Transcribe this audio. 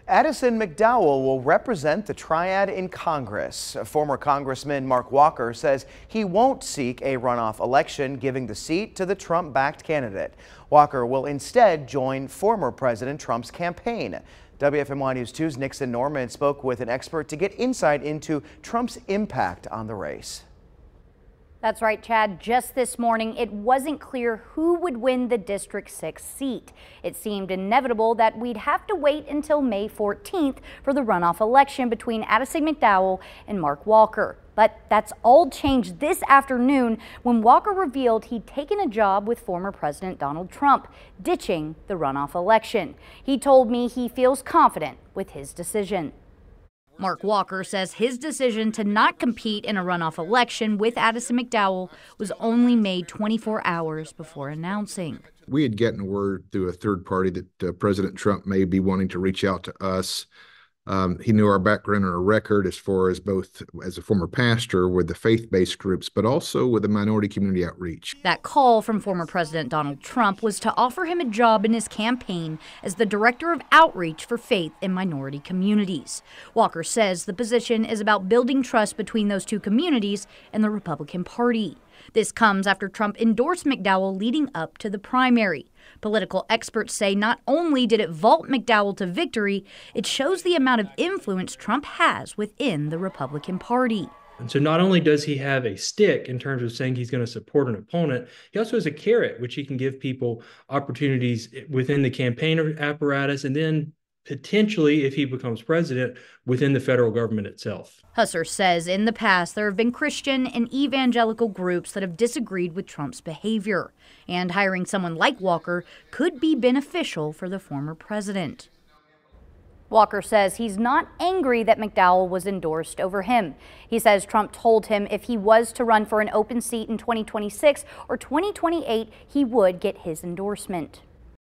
Addison McDowell will represent the triad in Congress. Former Congressman Mark Walker says he won't seek a runoff election, giving the seat to the Trump-backed candidate. Walker will instead join former President Trump's campaign. WFMY News 2's Nixon Norman spoke with an expert to get insight into Trump's impact on the race. That's right, Chad. Just this morning, it wasn't clear who would win the District 6 seat. It seemed inevitable that we'd have to wait until May 14th for the runoff election between Addison McDowell and Mark Walker. But that's all changed this afternoon when Walker revealed he'd taken a job with former President Donald Trump, ditching the runoff election. He told me he feels confident with his decision. Mark Walker says his decision to not compete in a runoff election with Addison McDowell was only made 24 hours before announcing. We had gotten word through a third party that President Trump may be wanting to reach out to us. He knew our background and our record as far as both as a former pastor with the faith-based groups, but also with the minority community outreach. That call from former President Donald Trump was to offer him a job in his campaign as the director of outreach for faith and minority communities. Walker says the position is about building trust between those two communities and the Republican Party. This comes after Trump endorsed McDowell leading up to the primary. Political experts say not only did it vault McDowell to victory, it shows the amount of influence Trump has within the Republican Party. And so not only does he have a stick in terms of saying he's going to support an opponent, he also has a carrot, which he can give people opportunities within the campaign apparatus and then potentially, if he becomes president, within the federal government itself. Husser says in the past there have been Christian and evangelical groups that have disagreed with Trump's behavior, and hiring someone like Walker could be beneficial for the former president. Walker says he's not angry that McDowell was endorsed over him. He says Trump told him if he was to run for an open seat in 2026 or 2028, he would get his endorsement.